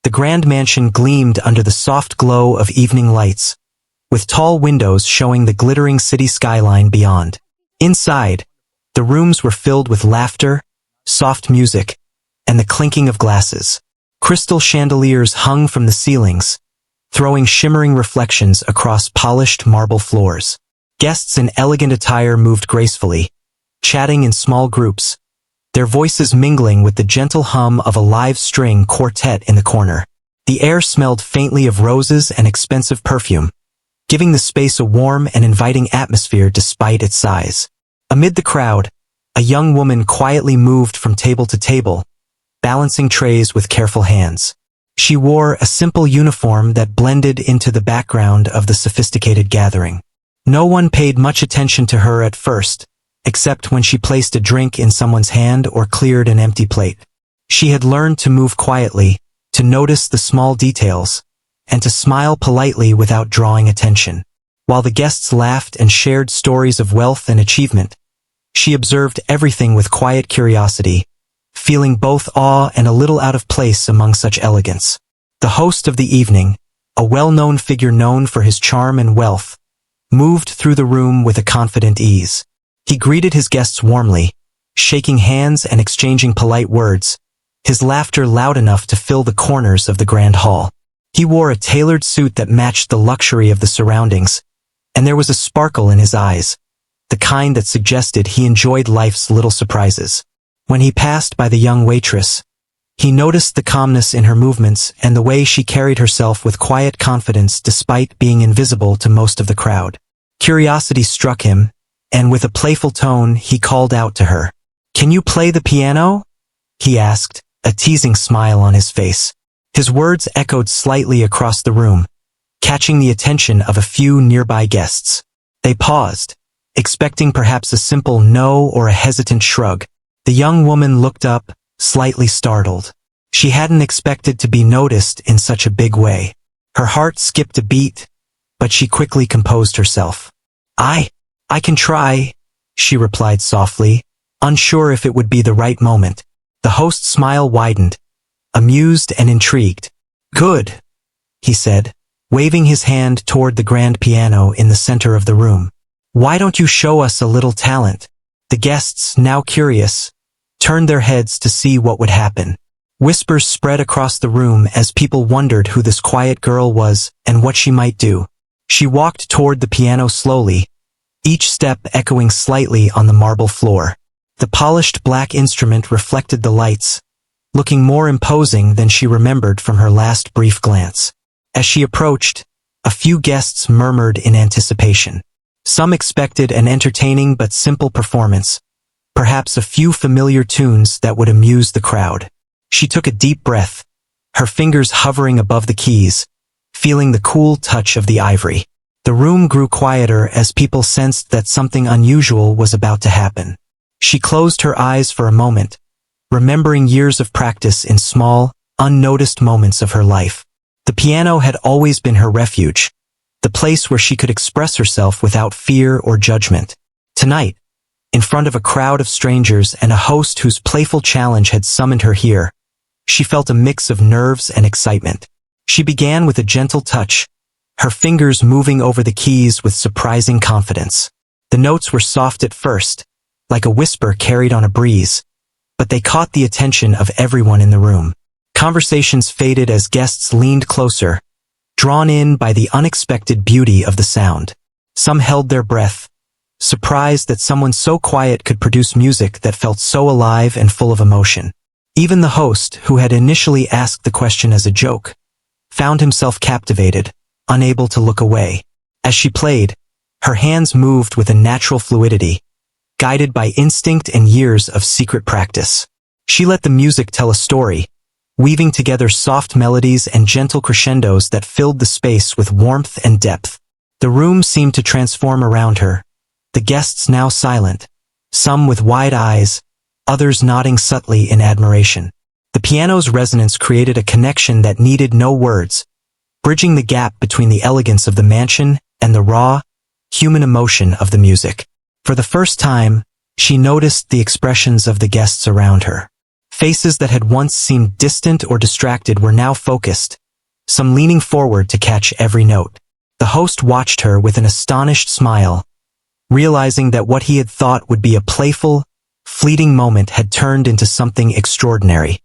The grand mansion gleamed under the soft glow of evening lights, with tall windows showing the glittering city skyline beyond. Inside, the rooms were filled with laughter, soft music, and the clinking of glasses. Crystal chandeliers hung from the ceilings, throwing shimmering reflections across polished marble floors. Guests in elegant attire moved gracefully, chatting in small groups, their voices mingling with the gentle hum of a live string quartet in the corner. The air smelled faintly of roses and expensive perfume, giving the space a warm and inviting atmosphere despite its size. Amid the crowd, a young woman quietly moved from table to table, balancing trays with careful hands. She wore a simple uniform that blended into the background of the sophisticated gathering. No one paid much attention to her at first, except when she placed a drink in someone's hand or cleared an empty plate. She had learned to move quietly, to notice the small details, and to smile politely without drawing attention. While the guests laughed and shared stories of wealth and achievement, she observed everything with quiet curiosity, feeling both awe and a little out of place among such elegance. The host of the evening, a well-known figure known for his charm and wealth, moved through the room with a confident ease. He greeted his guests warmly, shaking hands and exchanging polite words, his laughter loud enough to fill the corners of the grand hall. He wore a tailored suit that matched the luxury of the surroundings, and there was a sparkle in his eyes, the kind that suggested he enjoyed life's little surprises. When he passed by the young waitress, he noticed the calmness in her movements and the way she carried herself with quiet confidence despite being invisible to most of the crowd. Curiosity struck him, and with a playful tone he called out to her. "Can you play the piano?" he asked, a teasing smile on his face. His words echoed slightly across the room, catching the attention of a few nearby guests. They paused, expecting perhaps a simple no or a hesitant shrug. The young woman looked up, slightly startled. She hadn't expected to be noticed in such a big way. Her heart skipped a beat, but she quickly composed herself. I can try," she replied softly, unsure if it would be the right moment. The host's smile widened, amused and intrigued. "Good," he said, waving his hand toward the grand piano in the center of the room. "Why don't you show us a little talent?" The guests, now curious, turned their heads to see what would happen. Whispers spread across the room as people wondered who this quiet girl was and what she might do. She walked toward the piano slowly, each step echoing slightly on the marble floor. The polished black instrument reflected the lights, looking more imposing than she remembered from her last brief glance. As she approached, a few guests murmured in anticipation. Some expected an entertaining but simple performance, perhaps a few familiar tunes that would amuse the crowd. She took a deep breath, her fingers hovering above the keys, feeling the cool touch of the ivory. The room grew quieter as people sensed that something unusual was about to happen. She closed her eyes for a moment, remembering years of practice in small, unnoticed moments of her life. The piano had always been her refuge, the place where she could express herself without fear or judgment. Tonight, in front of a crowd of strangers and a host whose playful challenge had summoned her here, she felt a mix of nerves and excitement. She began with a gentle touch, her fingers moving over the keys with surprising confidence. The notes were soft at first, like a whisper carried on a breeze, but they caught the attention of everyone in the room. Conversations faded as guests leaned closer, drawn in by the unexpected beauty of the sound. Some held their breath, surprised that someone so quiet could produce music that felt so alive and full of emotion. Even the host, who had initially asked the question as a joke, found himself captivated, unable to look away. As she played, her hands moved with a natural fluidity, guided by instinct and years of secret practice. She let the music tell a story, weaving together soft melodies and gentle crescendos that filled the space with warmth and depth. The room seemed to transform around her, the guests now silent, some with wide eyes, others nodding subtly in admiration. The piano's resonance created a connection that needed no words, bridging the gap between the elegance of the mansion and the raw, human emotion of the music. For the first time, she noticed the expressions of the guests around her. Faces that had once seemed distant or distracted were now focused, some leaning forward to catch every note. The host watched her with an astonished smile, realizing that what he had thought would be a playful, fleeting moment had turned into something extraordinary.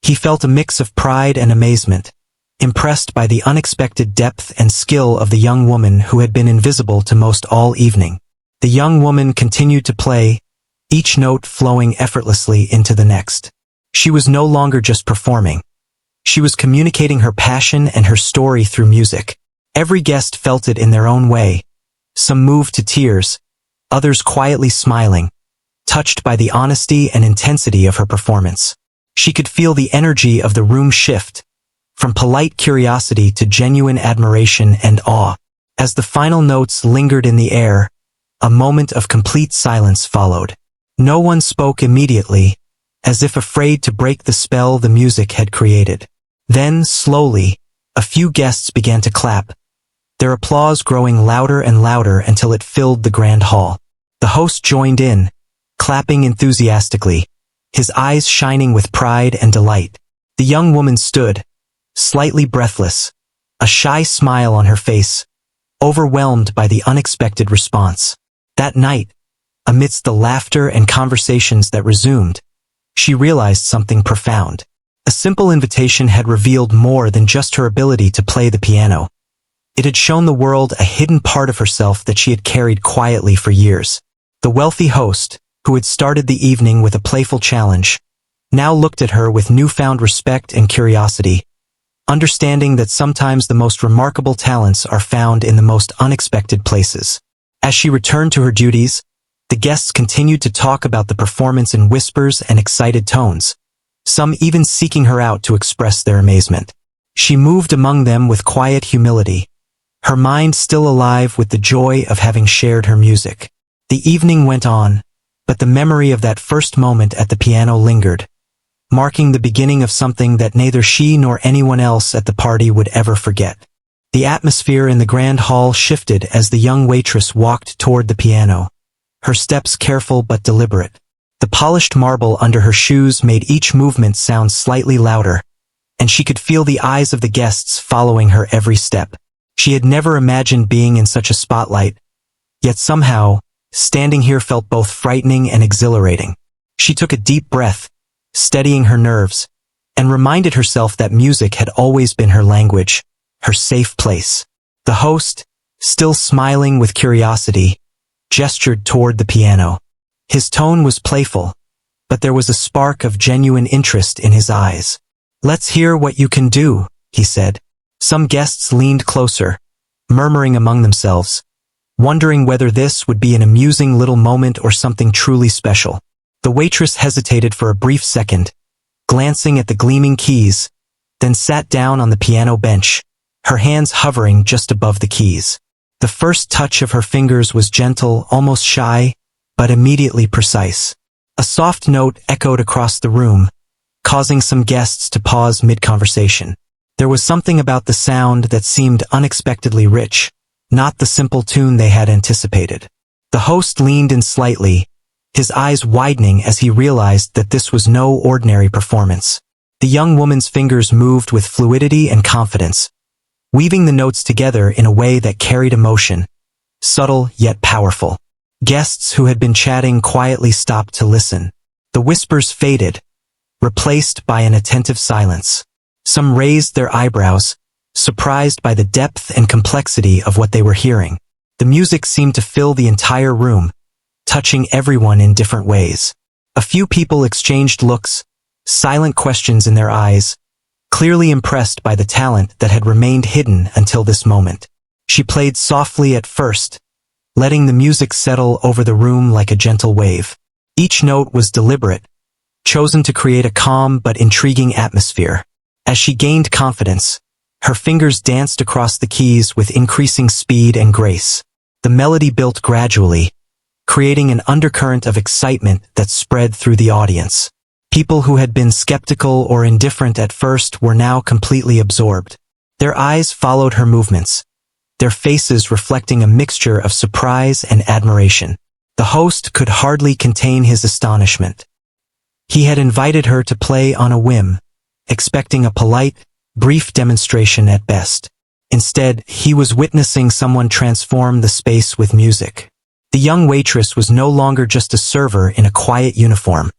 He felt a mix of pride and amazement, impressed by the unexpected depth and skill of the young woman who had been invisible to most all evening. The young woman continued to play, each note flowing effortlessly into the next. She was no longer just performing. She was communicating her passion and her story through music. Every guest felt it in their own way, some moved to tears, others quietly smiling, touched by the honesty and intensity of her performance. She could feel the energy of the room shift, from polite curiosity to genuine admiration and awe. As the final notes lingered in the air, a moment of complete silence followed. No one spoke immediately, as if afraid to break the spell the music had created. Then, slowly, a few guests began to clap, their applause growing louder and louder until it filled the grand hall. The host joined in, clapping enthusiastically, his eyes shining with pride and delight. The young woman stood, slightly breathless, a shy smile on her face, overwhelmed by the unexpected response. That night, amidst the laughter and conversations that resumed, she realized something profound. A simple invitation had revealed more than just her ability to play the piano. It had shown the world a hidden part of herself that she had carried quietly for years. The wealthy host, who had started the evening with a playful challenge, now looked at her with newfound respect and curiosity, understanding that sometimes the most remarkable talents are found in the most unexpected places. As she returned to her duties, the guests continued to talk about the performance in whispers and excited tones, some even seeking her out to express their amazement. She moved among them with quiet humility, her mind still alive with the joy of having shared her music. The evening went on, but the memory of that first moment at the piano lingered, marking the beginning of something that neither she nor anyone else at the party would ever forget. The atmosphere in the grand hall shifted as the young waitress walked toward the piano, her steps careful but deliberate. The polished marble under her shoes made each movement sound slightly louder, and she could feel the eyes of the guests following her every step. She had never imagined being in such a spotlight, yet somehow, standing here felt both frightening and exhilarating. She took a deep breath, steadying her nerves, and reminded herself that music had always been her language, her safe place. The host, still smiling with curiosity, gestured toward the piano. His tone was playful, but there was a spark of genuine interest in his eyes. "Let's hear what you can do," he said. Some guests leaned closer, murmuring among themselves, wondering whether this would be an amusing little moment or something truly special. The waitress hesitated for a brief second, glancing at the gleaming keys, then sat down on the piano bench, her hands hovering just above the keys. The first touch of her fingers was gentle, almost shy, but immediately precise. A soft note echoed across the room, causing some guests to pause mid-conversation. There was something about the sound that seemed unexpectedly rich, not the simple tune they had anticipated. The host leaned in slightly, his eyes widening as he realized that this was no ordinary performance. The young woman's fingers moved with fluidity and confidence, weaving the notes together in a way that carried emotion, subtle yet powerful. Guests who had been chatting quietly stopped to listen. The whispers faded, replaced by an attentive silence. Some raised their eyebrows, surprised by the depth and complexity of what they were hearing. The music seemed to fill the entire room, touching everyone in different ways. A few people exchanged looks, silent questions in their eyes, clearly impressed by the talent that had remained hidden until this moment. She played softly at first, letting the music settle over the room like a gentle wave. Each note was deliberate, chosen to create a calm but intriguing atmosphere. As she gained confidence, her fingers danced across the keys with increasing speed and grace. The melody built gradually, creating an undercurrent of excitement that spread through the audience. People who had been skeptical or indifferent at first were now completely absorbed. Their eyes followed her movements, their faces reflecting a mixture of surprise and admiration. The host could hardly contain his astonishment. He had invited her to play on a whim, expecting a polite, brief demonstration at best. Instead, he was witnessing someone transform the space with music. The young waitress was no longer just a server in a quiet uniform.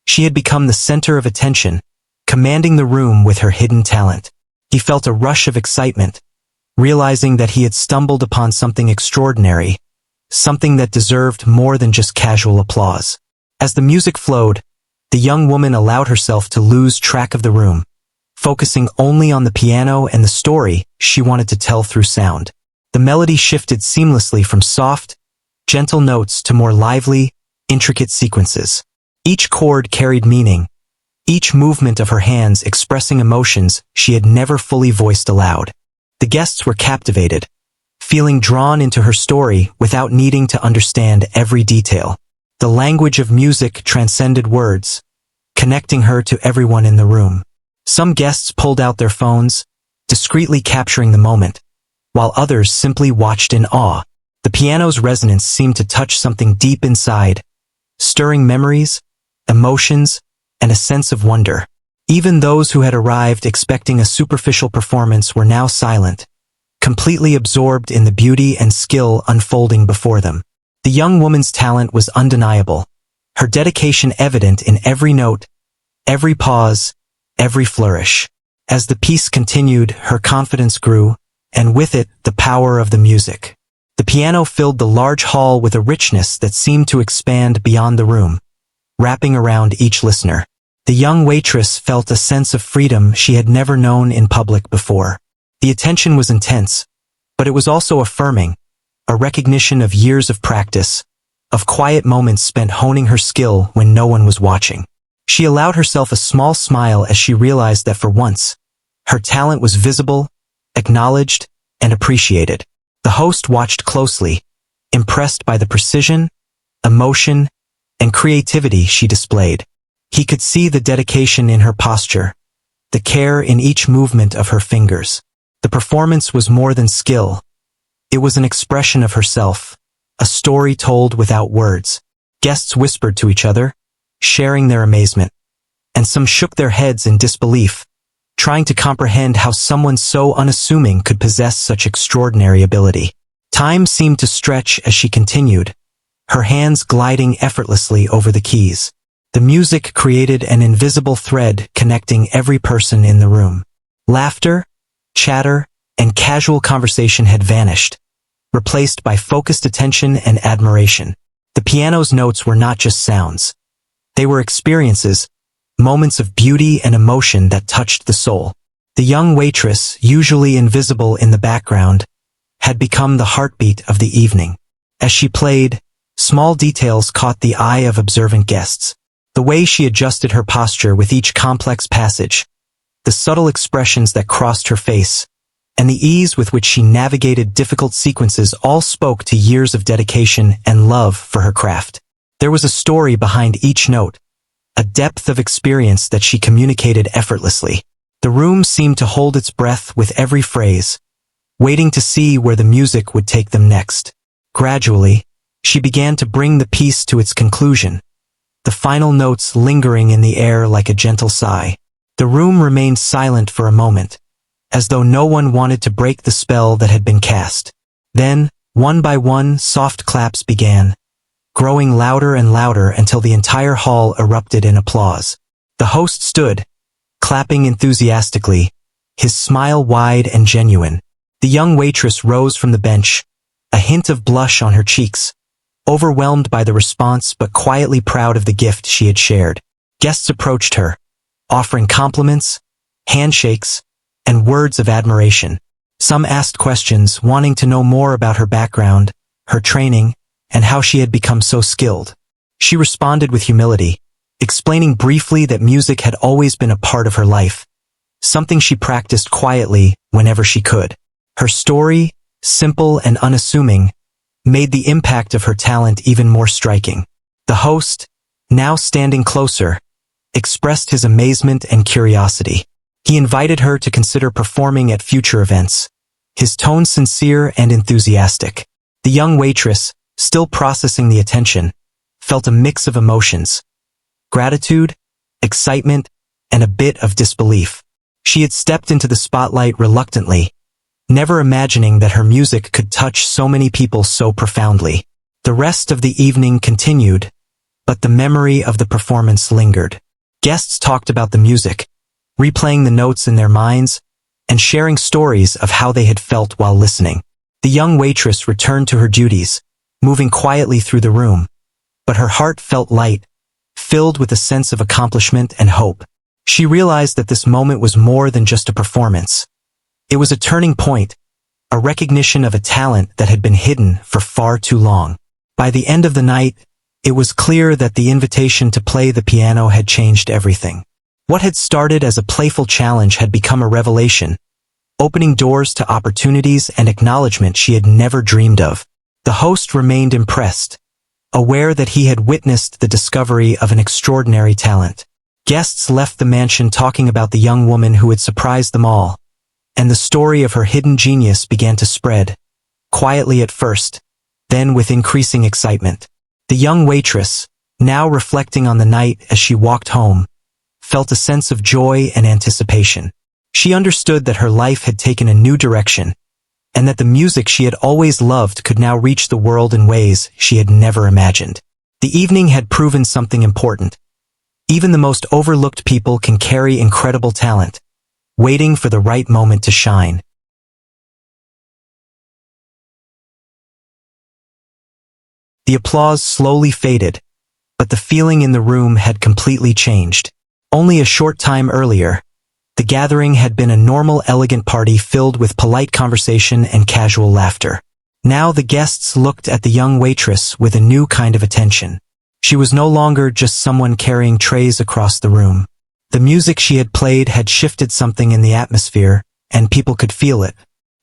She had become the center of attention, commanding the room with her hidden talent. He felt a rush of excitement, realizing that he had stumbled upon something extraordinary, something that deserved more than just casual applause. As the music flowed, the young woman allowed herself to lose track of the room, focusing only on the piano and the story she wanted to tell through sound. The melody shifted seamlessly from soft, gentle notes to more lively, intricate sequences. Each chord carried meaning, each movement of her hands expressing emotions she had never fully voiced aloud. The guests were captivated, feeling drawn into her story without needing to understand every detail. The language of music transcended words, connecting her to everyone in the room. Some guests pulled out their phones, discreetly capturing the moment, while others simply watched in awe. The piano's resonance seemed to touch something deep inside, stirring memories, emotions, and a sense of wonder. Even those who had arrived expecting a superficial performance were now silent, completely absorbed in the beauty and skill unfolding before them. The young woman's talent was undeniable, her dedication evident in every note, every pause, every flourish. As the piece continued, her confidence grew, and with it, the power of the music. The piano filled the large hall with a richness that seemed to expand beyond the room, wrapping around each listener. The young waitress felt a sense of freedom she had never known in public before. The attention was intense, but it was also affirming, a recognition of years of practice, of quiet moments spent honing her skill when no one was watching. She allowed herself a small smile as she realized that for once, her talent was visible, acknowledged, and appreciated. The host watched closely, impressed by the precision, emotion, and creativity she displayed. He could see the dedication in her posture, the care in each movement of her fingers. The performance was more than skill. It was an expression of herself, a story told without words. Guests whispered to each other, sharing their amazement, and some shook their heads in disbelief, trying to comprehend how someone so unassuming could possess such extraordinary ability. Time seemed to stretch as she continued, her hands gliding effortlessly over the keys. The music created an invisible thread connecting every person in the room. Laughter, chatter, and casual conversation had vanished, replaced by focused attention and admiration. The piano's notes were not just sounds. They were experiences, moments of beauty and emotion that touched the soul. The young waitress, usually invisible in the background, had become the heartbeat of the evening. As she played, small details caught the eye of observant guests. The way she adjusted her posture with each complex passage, the subtle expressions that crossed her face, and the ease with which she navigated difficult sequences all spoke to years of dedication and love for her craft. There was a story behind each note, a depth of experience that she communicated effortlessly. The room seemed to hold its breath with every phrase, waiting to see where the music would take them next. Gradually, she began to bring the piece to its conclusion, the final notes lingering in the air like a gentle sigh. The room remained silent for a moment, as though no one wanted to break the spell that had been cast. Then, one by one, soft claps began, growing louder and louder until the entire hall erupted in applause. The host stood, clapping enthusiastically, his smile wide and genuine. The young waitress rose from the bench, a hint of blush on her cheeks, overwhelmed by the response but quietly proud of the gift she had shared. Guests approached her, offering compliments, handshakes, and words of admiration. Some asked questions, wanting to know more about her background, her training, and how she had become so skilled. She responded with humility, explaining briefly that music had always been a part of her life, something she practiced quietly whenever she could. Her story, simple and unassuming, made the impact of her talent even more striking. The host, now standing closer, expressed his amazement and curiosity. He invited her to consider performing at future events, his tone sincere and enthusiastic. The young waitress, still processing the attention, felt a mix of emotions: gratitude, excitement, and a bit of disbelief. She had stepped into the spotlight reluctantly, never imagining that her music could touch so many people so profoundly. The rest of the evening continued, but the memory of the performance lingered. Guests talked about the music, replaying the notes in their minds, and sharing stories of how they had felt while listening. The young waitress returned to her duties, moving quietly through the room, but her heart felt light, filled with a sense of accomplishment and hope. She realized that this moment was more than just a performance. It was a turning point, a recognition of a talent that had been hidden for far too long. By the end of the night, it was clear that the invitation to play the piano had changed everything. What had started as a playful challenge had become a revelation, opening doors to opportunities and acknowledgement she had never dreamed of. The host remained impressed, aware that he had witnessed the discovery of an extraordinary talent. Guests left the mansion talking about the young woman who had surprised them all, and the story of her hidden genius began to spread, quietly at first, then with increasing excitement. The young waitress, now reflecting on the night as she walked home, felt a sense of joy and anticipation. She understood that her life had taken a new direction, and that the music she had always loved could now reach the world in ways she had never imagined. The evening had proven something important. Even the most overlooked people can carry incredible talent, waiting for the right moment to shine. The applause slowly faded, but the feeling in the room had completely changed. Only a short time earlier, the gathering had been a normal, elegant party filled with polite conversation and casual laughter. Now the guests looked at the young waitress with a new kind of attention. She was no longer just someone carrying trays across the room. The music she had played had shifted something in the atmosphere, and people could feel it.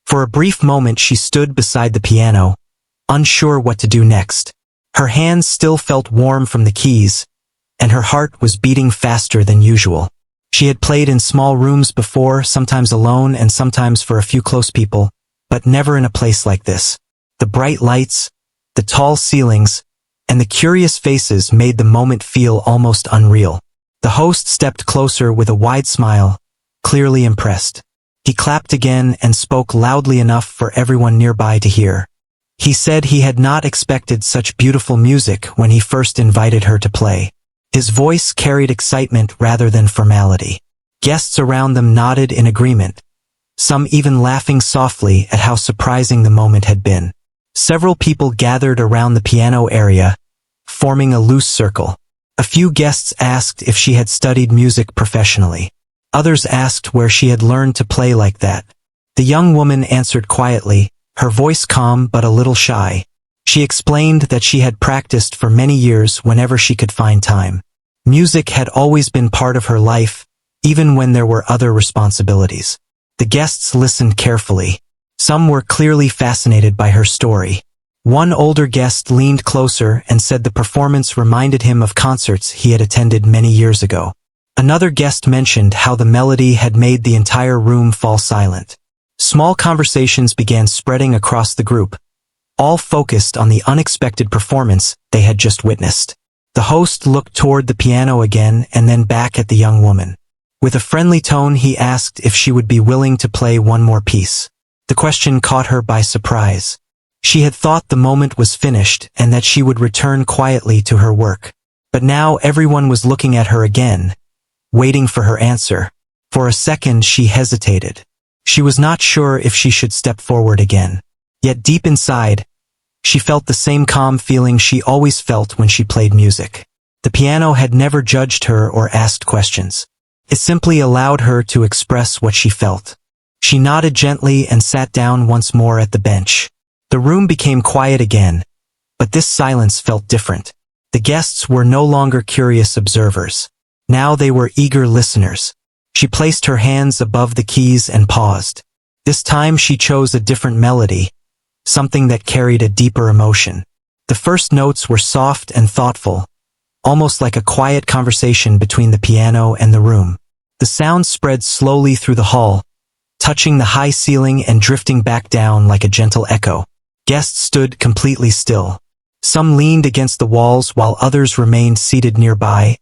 For a brief moment she stood beside the piano, unsure what to do next. Her hands still felt warm from the keys, and her heart was beating faster than usual. She had played in small rooms before, sometimes alone and sometimes for a few close people, but never in a place like this. The bright lights, the tall ceilings, and the curious faces made the moment feel almost unreal. The host stepped closer with a wide smile, clearly impressed. He clapped again and spoke loudly enough for everyone nearby to hear. He said he had not expected such beautiful music when he first invited her to play. His voice carried excitement rather than formality. Guests around them nodded in agreement, some even laughing softly at how surprising the moment had been. Several people gathered around the piano area, forming a loose circle. A few guests asked if she had studied music professionally. Others asked where she had learned to play like that. The young woman answered quietly, her voice calm but a little shy. She explained that she had practiced for many years whenever she could find time. Music had always been part of her life, even when there were other responsibilities. The guests listened carefully. Some were clearly fascinated by her story. One older guest leaned closer and said the performance reminded him of concerts he had attended many years ago. Another guest mentioned how the melody had made the entire room fall silent. Small conversations began spreading across the group, all focused on the unexpected performance they had just witnessed. The host looked toward the piano again and then back at the young woman. With a friendly tone he asked if she would be willing to play one more piece. The question caught her by surprise. She had thought the moment was finished and that she would return quietly to her work. But now everyone was looking at her again, waiting for her answer. For a second she hesitated. She was not sure if she should step forward again. Yet deep inside, she felt the same calm feeling she always felt when she played music. The piano had never judged her or asked questions. It simply allowed her to express what she felt. She nodded gently and sat down once more at the bench. The room became quiet again, but this silence felt different. The guests were no longer curious observers. Now they were eager listeners. She placed her hands above the keys and paused. This time she chose a different melody, something that carried a deeper emotion. The first notes were soft and thoughtful, almost like a quiet conversation between the piano and the room. The sound spread slowly through the hall, touching the high ceiling and drifting back down like a gentle echo. Guests stood completely still. Some leaned against the walls while others remained seated nearby,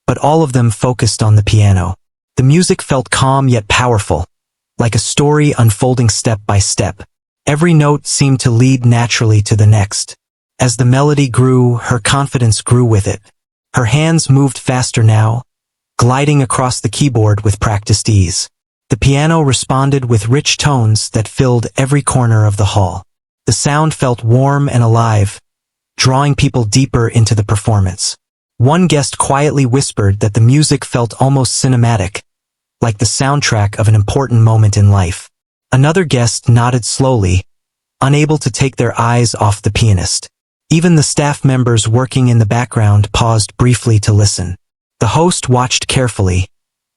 but all of them focused on the piano. The music felt calm yet powerful, like a story unfolding step by step. Every note seemed to lead naturally to the next. As the melody grew, her confidence grew with it. Her hands moved faster now, gliding across the keyboard with practiced ease. The piano responded with rich tones that filled every corner of the hall. The sound felt warm and alive, drawing people deeper into the performance. One guest quietly whispered that the music felt almost cinematic, like the soundtrack of an important moment in life. Another guest nodded slowly, unable to take their eyes off the pianist. Even the staff members working in the background paused briefly to listen. The host watched carefully,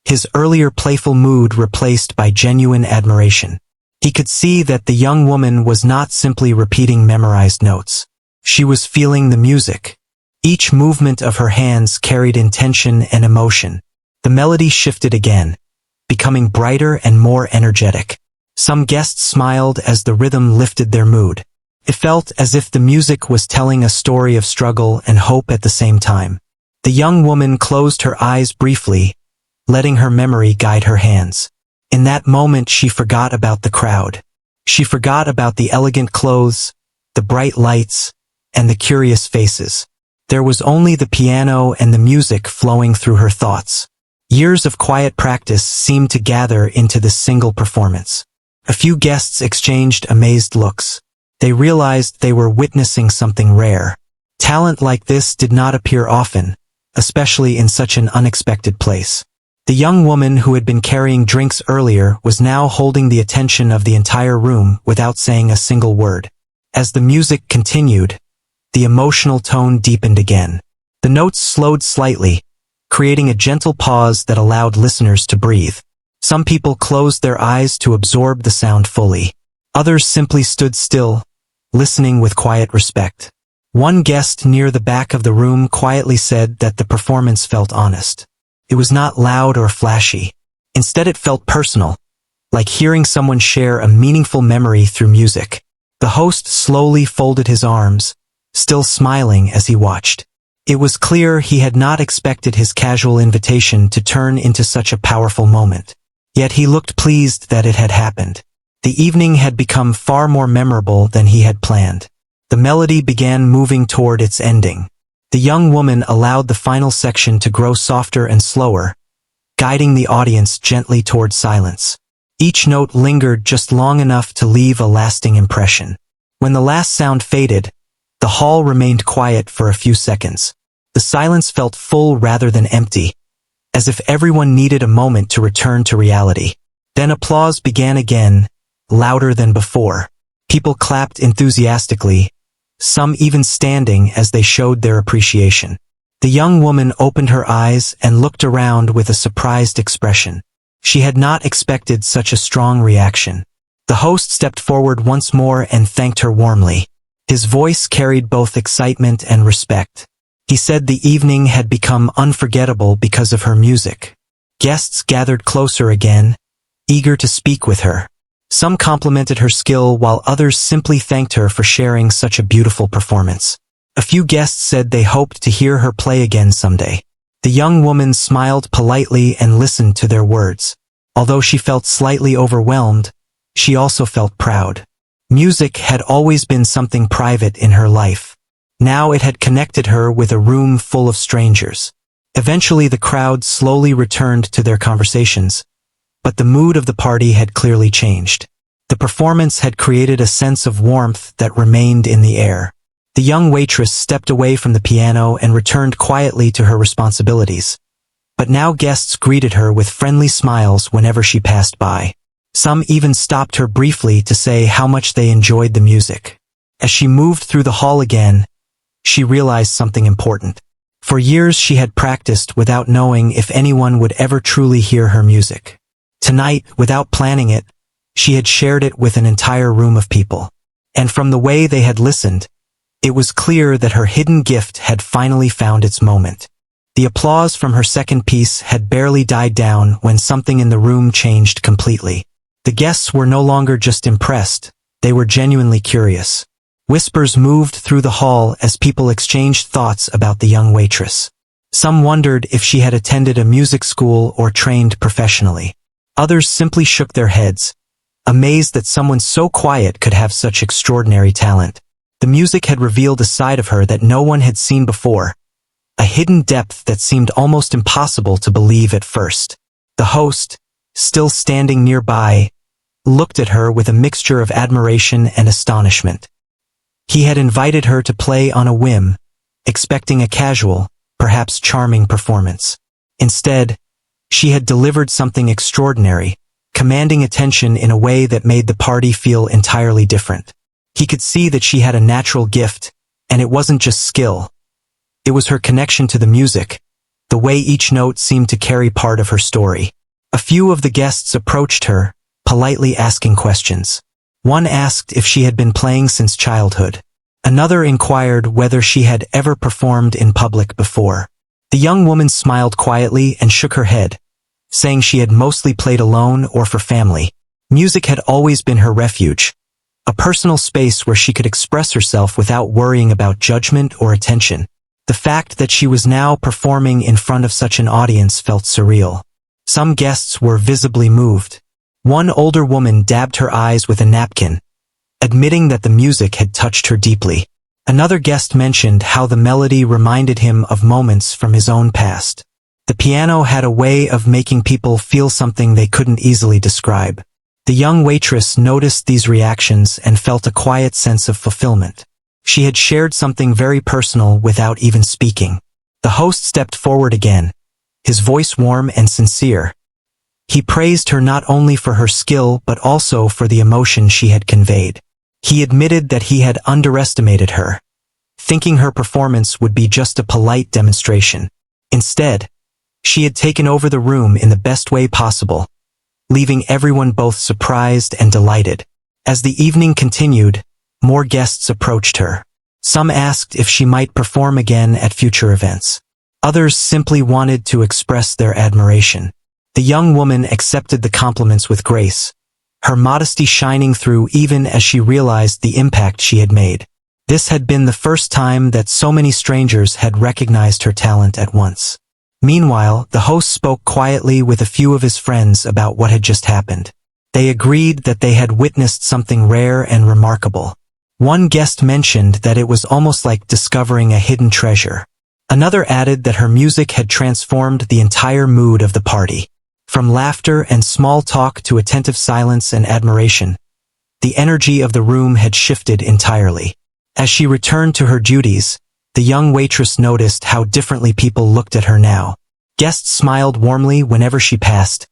his earlier playful mood replaced by genuine admiration. He could see that the young woman was not simply repeating memorized notes. She was feeling the music. Each movement of her hands carried intention and emotion. The melody shifted again, becoming brighter and more energetic. Some guests smiled as the rhythm lifted their mood. It felt as if the music was telling a story of struggle and hope at the same time. The young woman closed her eyes briefly, letting her memory guide her hands. In that moment she forgot about the crowd. She forgot about the elegant clothes, the bright lights, and the curious faces. There was only the piano and the music flowing through her thoughts. Years of quiet practice seemed to gather into this single performance. A few guests exchanged amazed looks. They realized they were witnessing something rare. Talent like this did not appear often, especially in such an unexpected place. The young woman who had been carrying drinks earlier was now holding the attention of the entire room without saying a single word. As the music continued, the emotional tone deepened again. The notes slowed slightly, creating a gentle pause that allowed listeners to breathe. Some people closed their eyes to absorb the sound fully. Others simply stood still, listening with quiet respect. One guest near the back of the room quietly said that the performance felt honest. It was not loud or flashy. Instead it felt personal, like hearing someone share a meaningful memory through music. The host slowly folded his arms, still smiling as he watched. It was clear he had not expected his casual invitation to turn into such a powerful moment. Yet he looked pleased that it had happened. The evening had become far more memorable than he had planned. The melody began moving toward its ending. The young woman allowed the final section to grow softer and slower, guiding the audience gently toward silence. Each note lingered just long enough to leave a lasting impression. When the last sound faded, the hall remained quiet for a few seconds. The silence felt full rather than empty, as if everyone needed a moment to return to reality. Then applause began again, louder than before. People clapped enthusiastically, some even standing as they showed their appreciation. The young woman opened her eyes and looked around with a surprised expression. She had not expected such a strong reaction. The host stepped forward once more and thanked her warmly. His voice carried both excitement and respect. He said the evening had become unforgettable because of her music. Guests gathered closer again, eager to speak with her. Some complimented her skill while others simply thanked her for sharing such a beautiful performance. A few guests said they hoped to hear her play again someday. The young woman smiled politely and listened to their words. Although she felt slightly overwhelmed, she also felt proud. Music had always been something private in her life. Now it had connected her with a room full of strangers. Eventually the crowd slowly returned to their conversations, but the mood of the party had clearly changed. The performance had created a sense of warmth that remained in the air. The young waitress stepped away from the piano and returned quietly to her responsibilities. But now guests greeted her with friendly smiles whenever she passed by. Some even stopped her briefly to say how much they enjoyed the music. As she moved through the hall again, she realized something important. For years she had practiced without knowing if anyone would ever truly hear her music. Tonight, without planning it, she had shared it with an entire room of people. And from the way they had listened, it was clear that her hidden gift had finally found its moment. The applause from her second piece had barely died down when something in the room changed completely. The guests were no longer just impressed, they were genuinely curious. Whispers moved through the hall as people exchanged thoughts about the young waitress. Some wondered if she had attended a music school or trained professionally. Others simply shook their heads, amazed that someone so quiet could have such extraordinary talent. The music had revealed a side of her that no one had seen before, a hidden depth that seemed almost impossible to believe at first. The host, still standing nearby, looked at her with a mixture of admiration and astonishment. He had invited her to play on a whim, expecting a casual, perhaps charming performance. Instead, she had delivered something extraordinary, commanding attention in a way that made the party feel entirely different. He could see that she had a natural gift, and it wasn't just skill. It was her connection to the music, the way each note seemed to carry part of her story. A few of the guests approached her, politely asking questions. One asked if she had been playing since childhood. Another inquired whether she had ever performed in public before. The young woman smiled quietly and shook her head, saying she had mostly played alone or for family. Music had always been her refuge, a personal space where she could express herself without worrying about judgment or attention. The fact that she was now performing in front of such an audience felt surreal. Some guests were visibly moved. One older woman dabbed her eyes with a napkin, admitting that the music had touched her deeply. Another guest mentioned how the melody reminded him of moments from his own past. The piano had a way of making people feel something they couldn't easily describe. The young waitress noticed these reactions and felt a quiet sense of fulfillment. She had shared something very personal without even speaking. The host stepped forward again, his voice warm and sincere. He praised her not only for her skill but also for the emotion she had conveyed. He admitted that he had underestimated her, thinking her performance would be just a polite demonstration. Instead, she had taken over the room in the best way possible, leaving everyone both surprised and delighted. As the evening continued, more guests approached her. Some asked if she might perform again at future events. Others simply wanted to express their admiration. The young woman accepted the compliments with grace, her modesty shining through even as she realized the impact she had made. This had been the first time that so many strangers had recognized her talent at once. Meanwhile, the host spoke quietly with a few of his friends about what had just happened. They agreed that they had witnessed something rare and remarkable. One guest mentioned that it was almost like discovering a hidden treasure. Another added that her music had transformed the entire mood of the party. From laughter and small talk to attentive silence and admiration, the energy of the room had shifted entirely. As she returned to her duties, the young waitress noticed how differently people looked at her now. Guests smiled warmly whenever she passed,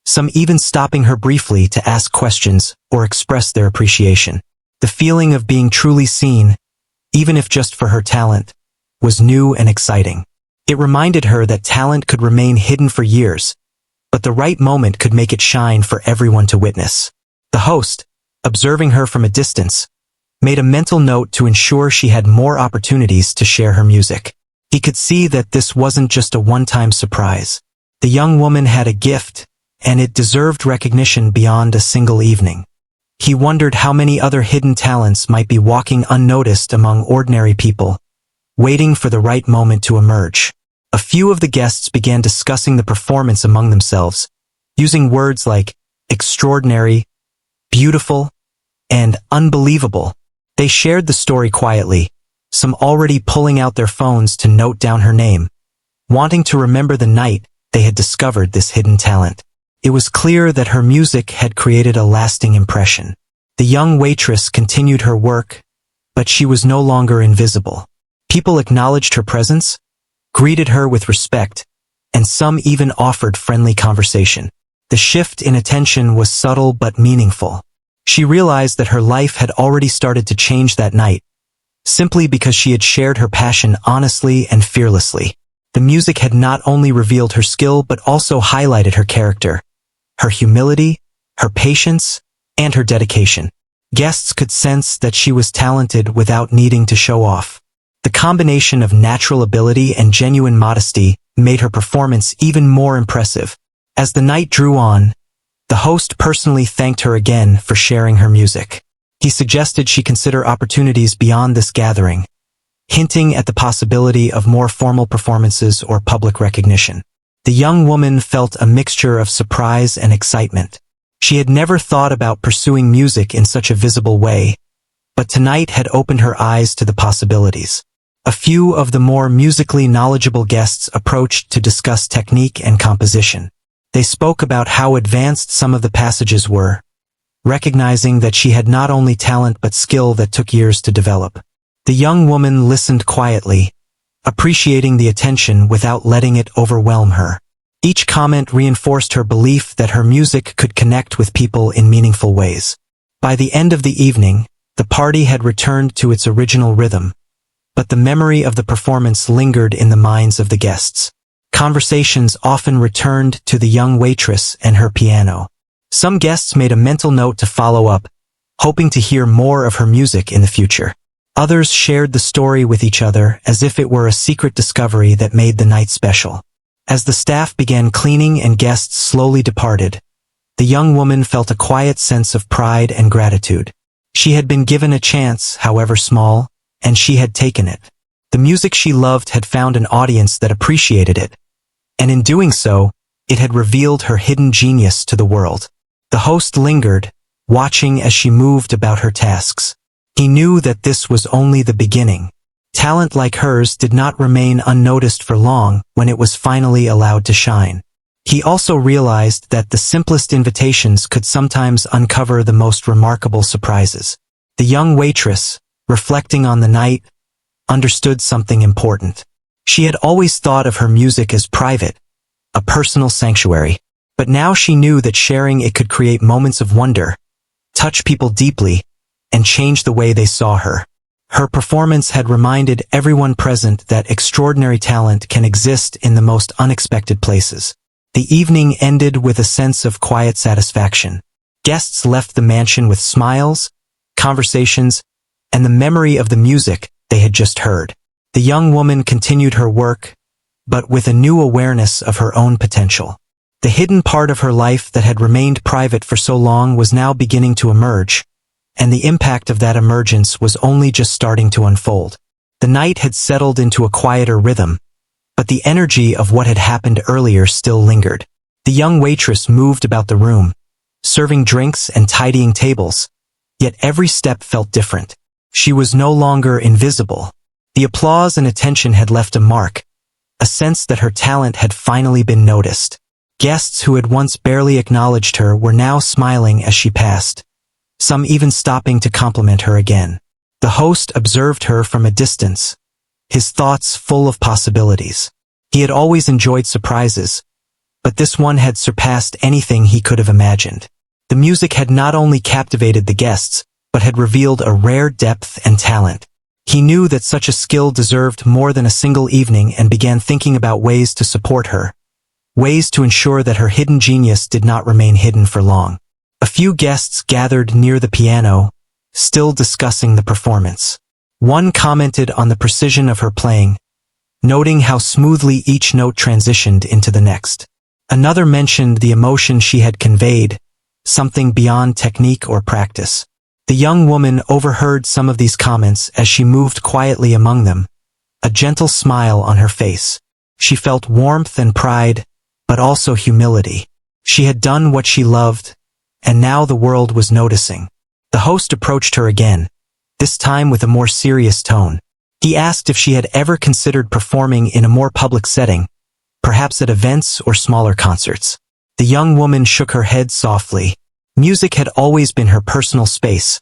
some even stopping her briefly to ask questions or express their appreciation. The feeling of being truly seen, even if just for her talent, was new and exciting. It reminded her that talent could remain hidden for years, but the right moment could make it shine for everyone to witness. The host, observing her from a distance, made a mental note to ensure she had more opportunities to share her music. He could see that this wasn't just a one-time surprise. The young woman had a gift, and it deserved recognition beyond a single evening. He wondered how many other hidden talents might be walking unnoticed among ordinary people, waiting for the right moment to emerge. A few of the guests began discussing the performance among themselves, using words like extraordinary, beautiful, and unbelievable. They shared the story quietly, some already pulling out their phones to note down her name, wanting to remember the night they had discovered this hidden talent. It was clear that her music had created a lasting impression. The young waitress continued her work, but she was no longer invisible. People acknowledged her presence, greeted her with respect, and some even offered friendly conversation. The shift in attention was subtle but meaningful. She realized that her life had already started to change that night, simply because she had shared her passion honestly and fearlessly. The music had not only revealed her skill but also highlighted her character, her humility, her patience, and her dedication. Guests could sense that she was talented without needing to show off. The combination of natural ability and genuine modesty made her performance even more impressive. As the night drew on, the host personally thanked her again for sharing her music. He suggested she consider opportunities beyond this gathering, hinting at the possibility of more formal performances or public recognition. The young woman felt a mixture of surprise and excitement. She had never thought about pursuing music in such a visible way, but tonight had opened her eyes to the possibilities. A few of the more musically knowledgeable guests approached to discuss technique and composition. They spoke about how advanced some of the passages were, recognizing that she had not only talent but skill that took years to develop. The young woman listened quietly, appreciating the attention without letting it overwhelm her. Each comment reinforced her belief that her music could connect with people in meaningful ways. By the end of the evening, the party had returned to its original rhythm, but the memory of the performance lingered in the minds of the guests. Conversations often returned to the young waitress and her piano. Some guests made a mental note to follow up, hoping to hear more of her music in the future. Others shared the story with each other as if it were a secret discovery that made the night special. As the staff began cleaning and guests slowly departed, the young woman felt a quiet sense of pride and gratitude. She had been given a chance, however small, and she had taken it. The music she loved had found an audience that appreciated it, and in doing so, it had revealed her hidden genius to the world. The host lingered, watching as she moved about her tasks. He knew that this was only the beginning. Talent like hers did not remain unnoticed for long when it was finally allowed to shine. He also realized that the simplest invitations could sometimes uncover the most remarkable surprises. The young waitress, reflecting on the night, understood something important. She had always thought of her music as private, a personal sanctuary, but now she knew that sharing it could create moments of wonder, touch people deeply, and change the way they saw her. Her performance had reminded everyone present that extraordinary talent can exist in the most unexpected places. The evening ended with a sense of quiet satisfaction. Guests left the mansion with smiles, conversations, and the memory of the music they had just heard. The young woman continued her work, but with a new awareness of her own potential. The hidden part of her life that had remained private for so long was now beginning to emerge, and the impact of that emergence was only just starting to unfold. The night had settled into a quieter rhythm, but the energy of what had happened earlier still lingered. The young waitress moved about the room, serving drinks and tidying tables, yet every step felt different. She was no longer invisible. The applause and attention had left a mark, a sense that her talent had finally been noticed. Guests who had once barely acknowledged her were now smiling as she passed, some even stopping to compliment her again. The host observed her from a distance, his thoughts full of possibilities. He had always enjoyed surprises, but this one had surpassed anything he could have imagined. The music had not only captivated the guests, but had revealed a rare depth and talent. He knew that such a skill deserved more than a single evening and began thinking about ways to support her, ways to ensure that her hidden genius did not remain hidden for long. A few guests gathered near the piano, still discussing the performance. One commented on the precision of her playing, noting how smoothly each note transitioned into the next. Another mentioned the emotion she had conveyed, something beyond technique or practice. The young woman overheard some of these comments as she moved quietly among them, a gentle smile on her face. She felt warmth and pride, but also humility. She had done what she loved, and now the world was noticing. The host approached her again, this time with a more serious tone. He asked if she had ever considered performing in a more public setting, perhaps at events or smaller concerts. The young woman shook her head softly. Music had always been her personal space,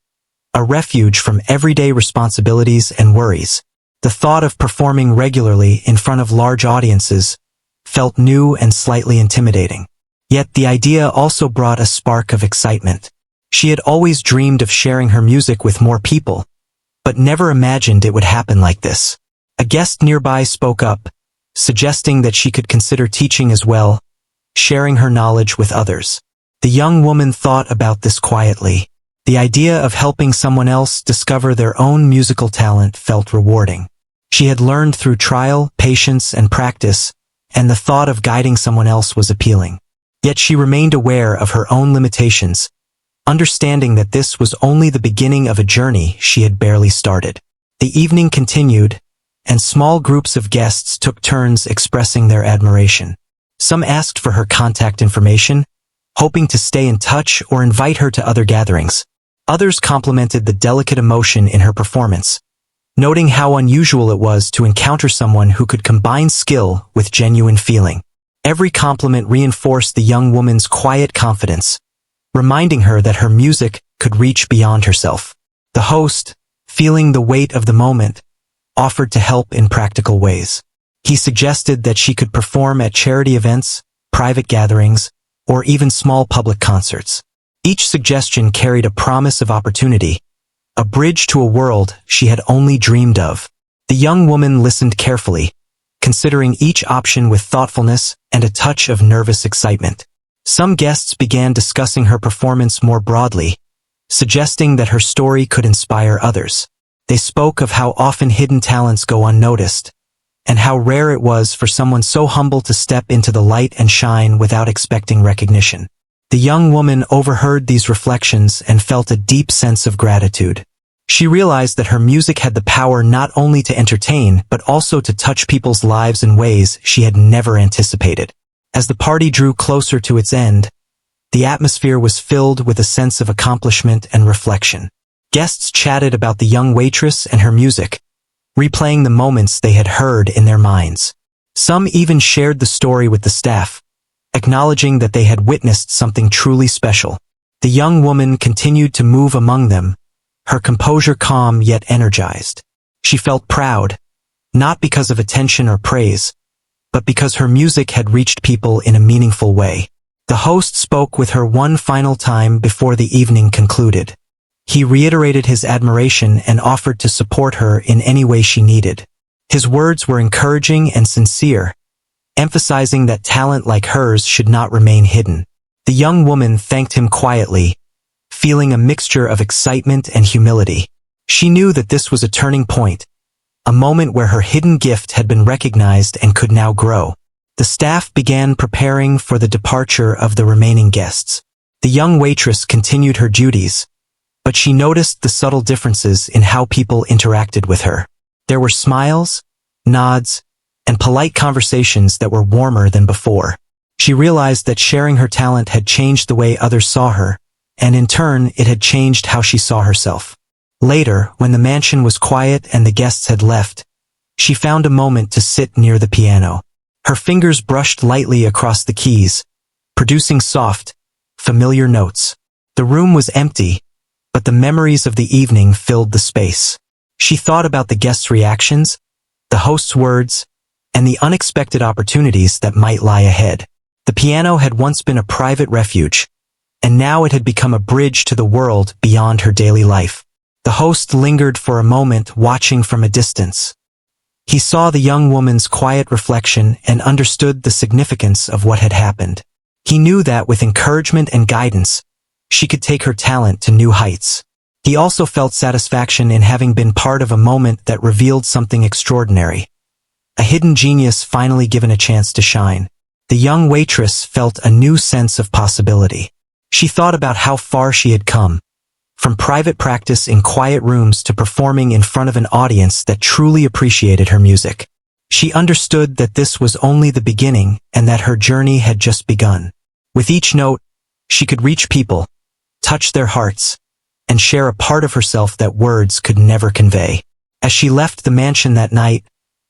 a refuge from everyday responsibilities and worries. The thought of performing regularly in front of large audiences felt new and slightly intimidating. Yet the idea also brought a spark of excitement. She had always dreamed of sharing her music with more people, but never imagined it would happen like this. A guest nearby spoke up, suggesting that she could consider teaching as well, sharing her knowledge with others. The young woman thought about this quietly. The idea of helping someone else discover their own musical talent felt rewarding. She had learned through trial, patience, and practice, and the thought of guiding someone else was appealing. Yet she remained aware of her own limitations, understanding that this was only the beginning of a journey she had barely started. The evening continued, and small groups of guests took turns expressing their admiration. Some asked for her contact information, hoping to stay in touch or invite her to other gatherings. Others complimented the delicate emotion in her performance, noting how unusual it was to encounter someone who could combine skill with genuine feeling. Every compliment reinforced the young woman's quiet confidence, reminding her that her music could reach beyond herself. The host, feeling the weight of the moment, offered to help in practical ways. He suggested that she could perform at charity events, private gatherings, or even small public concerts. Each suggestion carried a promise of opportunity, a bridge to a world she had only dreamed of. The young woman listened carefully, considering each option with thoughtfulness and a touch of nervous excitement. Some guests began discussing her performance more broadly, suggesting that her story could inspire others. They spoke of how often hidden talents go unnoticed, and how rare it was for someone so humble to step into the light and shine without expecting recognition. The young woman overheard these reflections and felt a deep sense of gratitude. She realized that her music had the power not only to entertain but also to touch people's lives in ways she had never anticipated. As the party drew closer to its end, the atmosphere was filled with a sense of accomplishment and reflection. Guests chatted about the young waitress and her music, replaying the moments they had heard in their minds. Some even shared the story with the staff, acknowledging that they had witnessed something truly special. The young woman continued to move among them, her composure calm yet energized. She felt proud, not because of attention or praise, but because her music had reached people in a meaningful way. The host spoke with her one final time before the evening concluded. He reiterated his admiration and offered to support her in any way she needed. His words were encouraging and sincere, emphasizing that talent like hers should not remain hidden. The young woman thanked him quietly, feeling a mixture of excitement and humility. She knew that this was a turning point, a moment where her hidden gift had been recognized and could now grow. The staff began preparing for the departure of the remaining guests. The young waitress continued her duties, but she noticed the subtle differences in how people interacted with her. There were smiles, nods, and polite conversations that were warmer than before. She realized that sharing her talent had changed the way others saw her, and in turn it had changed how she saw herself. Later, when the mansion was quiet and the guests had left, she found a moment to sit near the piano. Her fingers brushed lightly across the keys, producing soft, familiar notes. The room was empty, but the memories of the evening filled the space. She thought about the guests' reactions, the host's words, and the unexpected opportunities that might lie ahead. The piano had once been a private refuge, and now it had become a bridge to the world beyond her daily life. The host lingered for a moment, watching from a distance. He saw the young woman's quiet reflection and understood the significance of what had happened. He knew that with encouragement and guidance, she could take her talent to new heights. He also felt satisfaction in having been part of a moment that revealed something extraordinary. A hidden genius finally given a chance to shine. The young waitress felt a new sense of possibility. She thought about how far she had come, from private practice in quiet rooms to performing in front of an audience that truly appreciated her music. She understood that this was only the beginning and that her journey had just begun. With each note, she could reach people, touch their hearts, and share a part of herself that words could never convey. As she left the mansion that night,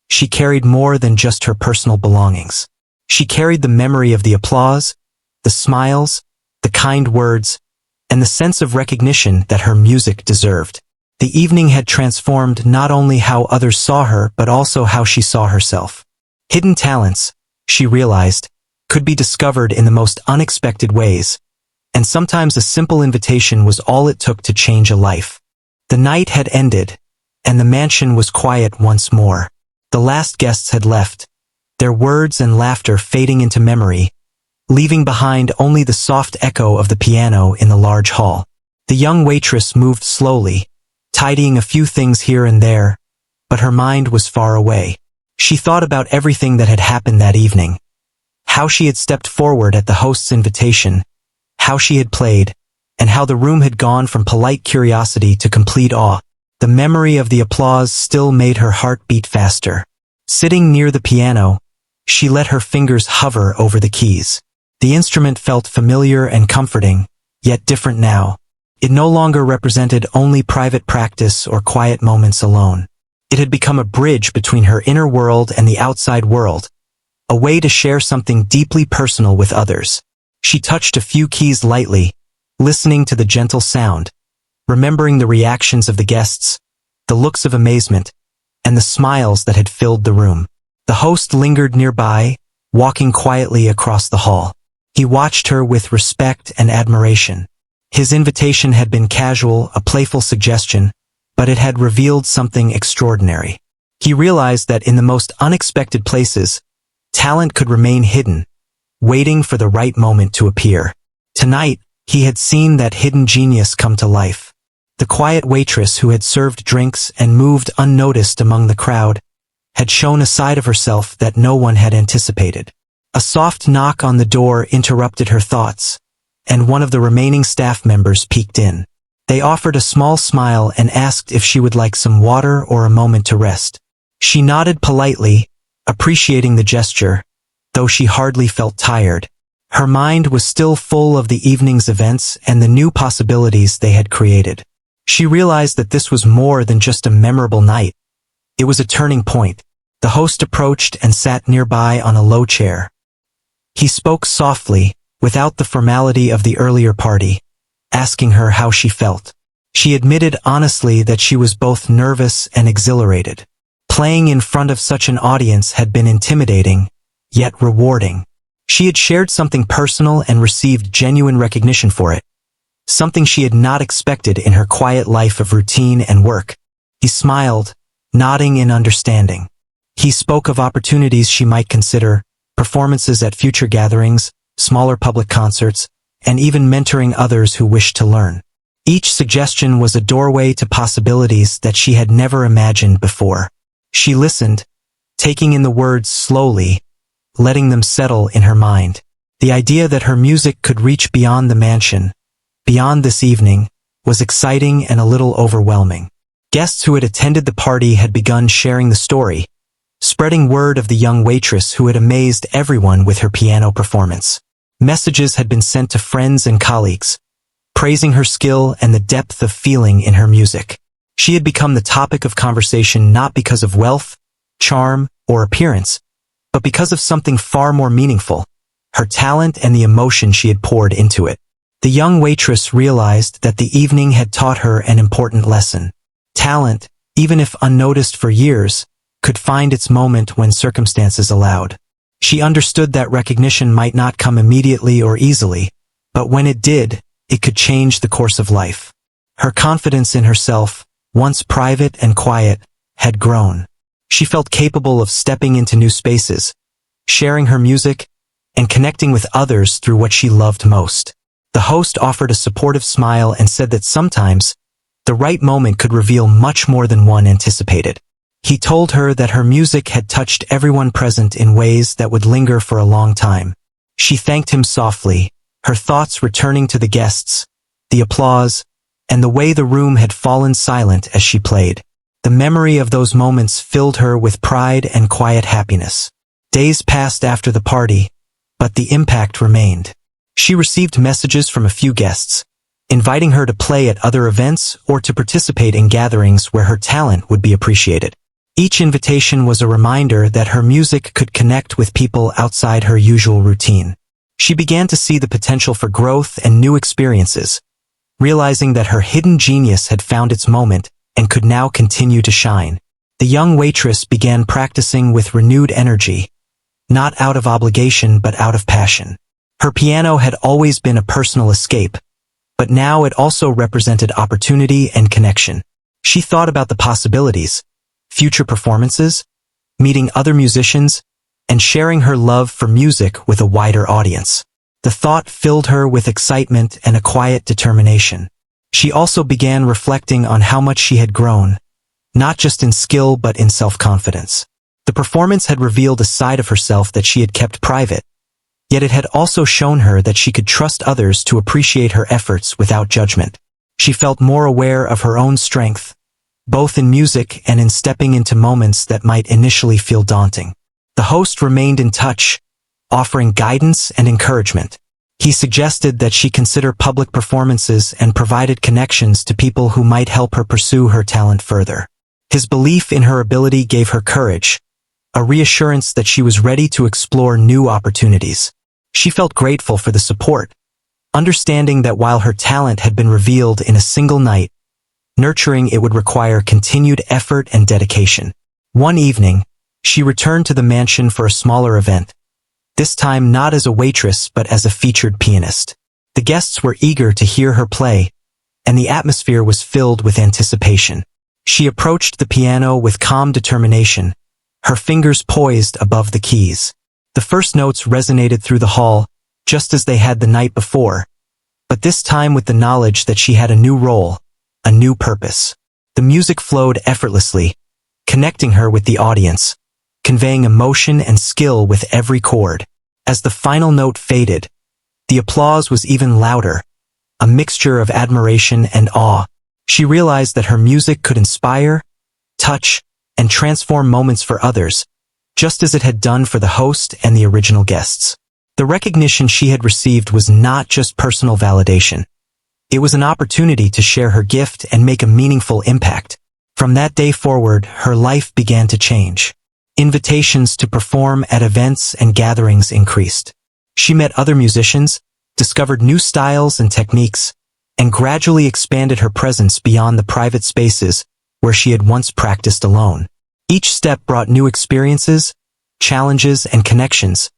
she carried more than just her personal belongings. She carried the memory of the applause, the smiles, the kind words, and the sense of recognition that her music deserved. The evening had transformed not only how others saw her but also how she saw herself. Hidden talents, she realized, could be discovered in the most unexpected ways, and sometimes a simple invitation was all it took to change a life. The night had ended, and the mansion was quiet once more. The last guests had left, their words and laughter fading into memory, leaving behind only the soft echo of the piano in the large hall. The young waitress moved slowly, tidying a few things here and there, but her mind was far away. She thought about everything that had happened that evening, how she had stepped forward at the host's invitation, how she had played, and how the room had gone from polite curiosity to complete awe. The memory of the applause still made her heart beat faster. Sitting near the piano, she let her fingers hover over the keys. The instrument felt familiar and comforting, yet different now. It no longer represented only private practice or quiet moments alone. It had become a bridge between her inner world and the outside world, a way to share something deeply personal with others. She touched a few keys lightly, listening to the gentle sound, remembering the reactions of the guests, the looks of amazement, and the smiles that had filled the room. The host lingered nearby, walking quietly across the hall. He watched her with respect and admiration. His invitation had been casual, a playful suggestion, but it had revealed something extraordinary. He realized that in the most unexpected places, talent could remain hidden, waiting for the right moment to appear. Tonight, he had seen that hidden genius come to life. The quiet waitress who had served drinks and moved unnoticed among the crowd had shown a side of herself that no one had anticipated. A soft knock on the door interrupted her thoughts, and one of the remaining staff members peeked in. They offered a small smile and asked if she would like some water or a moment to rest. She nodded politely, appreciating the gesture, though she hardly felt tired. Her mind was still full of the evening's events and the new possibilities they had created. She realized that this was more than just a memorable night. It was a turning point. The host approached and sat nearby on a low chair. He spoke softly, without the formality of the earlier party, asking her how she felt. She admitted honestly that she was both nervous and exhilarated. Playing in front of such an audience had been intimidating, yet rewarding. She had shared something personal and received genuine recognition for it, something she had not expected in her quiet life of routine and work. He smiled, nodding in understanding. He spoke of opportunities she might consider, performances at future gatherings, smaller public concerts, and even mentoring others who wished to learn. Each suggestion was a doorway to possibilities that she had never imagined before. She listened, taking in the words slowly, letting them settle in her mind. The idea that her music could reach beyond the mansion, beyond this evening, was exciting and a little overwhelming. Guests who had attended the party had begun sharing the story, spreading word of the young waitress who had amazed everyone with her piano performance. Messages had been sent to friends and colleagues, praising her skill and the depth of feeling in her music. She had become the topic of conversation not because of wealth, charm, or appearance, but because of something far more meaningful, her talent and the emotion she had poured into it. The young waitress realized that the evening had taught her an important lesson. Talent, even if unnoticed for years, could find its moment when circumstances allowed. She understood that recognition might not come immediately or easily, but when it did, it could change the course of life. Her confidence in herself, once private and quiet, had grown. She felt capable of stepping into new spaces, sharing her music, and connecting with others through what she loved most. The host offered a supportive smile and said that sometimes, the right moment could reveal much more than one anticipated. He told her that her music had touched everyone present in ways that would linger for a long time. She thanked him softly, her thoughts returning to the guests, the applause, and the way the room had fallen silent as she played. The memory of those moments filled her with pride and quiet happiness. Days passed after the party, but the impact remained. She received messages from a few guests, inviting her to play at other events or to participate in gatherings where her talent would be appreciated. Each invitation was a reminder that her music could connect with people outside her usual routine. She began to see the potential for growth and new experiences, realizing that her hidden genius had found its moment and could now continue to shine. The young waitress began practicing with renewed energy, not out of obligation but out of passion. Her piano had always been a personal escape, but now it also represented opportunity and connection. She thought about the possibilities, future performances, meeting other musicians, and sharing her love for music with a wider audience. The thought filled her with excitement and a quiet determination. She also began reflecting on how much she had grown, not just in skill but in self-confidence. The performance had revealed a side of herself that she had kept private, yet it had also shown her that she could trust others to appreciate her efforts without judgment. She felt more aware of her own strength, both in music and in stepping into moments that might initially feel daunting. The host remained in touch, offering guidance and encouragement. He suggested that she consider public performances and provided connections to people who might help her pursue her talent further. His belief in her ability gave her courage, a reassurance that she was ready to explore new opportunities. She felt grateful for the support, understanding that while her talent had been revealed in a single night, nurturing it would require continued effort and dedication. One evening, she returned to the mansion for a smaller event, this time not as a waitress but as a featured pianist. The guests were eager to hear her play, and the atmosphere was filled with anticipation. She approached the piano with calm determination, her fingers poised above the keys. The first notes resonated through the hall, just as they had the night before, but this time with the knowledge that she had a new role, a new purpose. The music flowed effortlessly, connecting her with the audience, conveying emotion and skill with every chord. As the final note faded, the applause was even louder, a mixture of admiration and awe. She realized that her music could inspire, touch, and transform moments for others, just as it had done for the host and the original guests. The recognition she had received was not just personal validation. It was an opportunity to share her gift and make a meaningful impact. From that day forward, her life began to change. Invitations to perform at events and gatherings increased. She met other musicians, discovered new styles and techniques, and gradually expanded her presence beyond the private spaces where she had once practiced alone. Each step brought new experiences, challenges, and connections,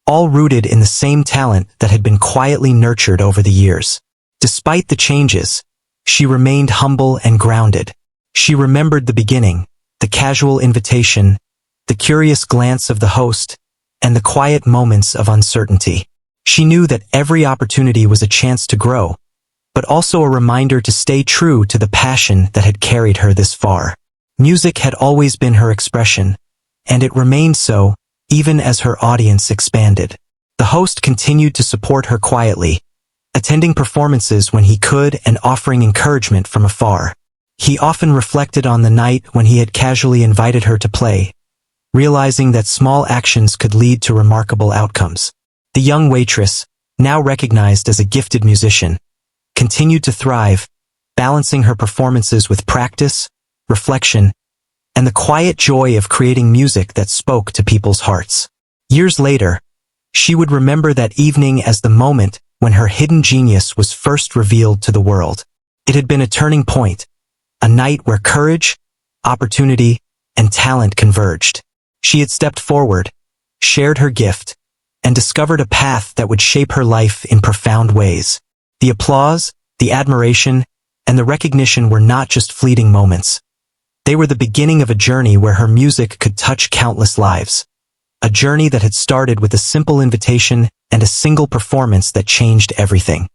all rooted in the same talent that had been quietly nurtured over the years. Despite the changes, she remained humble and grounded. She remembered the beginning, the casual invitation, the curious glance of the host, and the quiet moments of uncertainty. She knew that every opportunity was a chance to grow, but also a reminder to stay true to the passion that had carried her this far. Music had always been her expression, and it remained so, even as her audience expanded. The host continued to support her quietly, attending performances when he could and offering encouragement from afar. He often reflected on the night when he had casually invited her to play, realizing that small actions could lead to remarkable outcomes. The young waitress, now recognized as a gifted musician, continued to thrive, balancing her performances with practice, reflection, and the quiet joy of creating music that spoke to people's hearts. Years later, she would remember that evening as the moment when her hidden genius was first revealed to the world. It had been a turning point, a night where courage, opportunity, and talent converged. She had stepped forward, shared her gift, and discovered a path that would shape her life in profound ways. The applause, the admiration, and the recognition were not just fleeting moments. They were the beginning of a journey where her music could touch countless lives. A journey that had started with a simple invitation and a single performance that changed everything.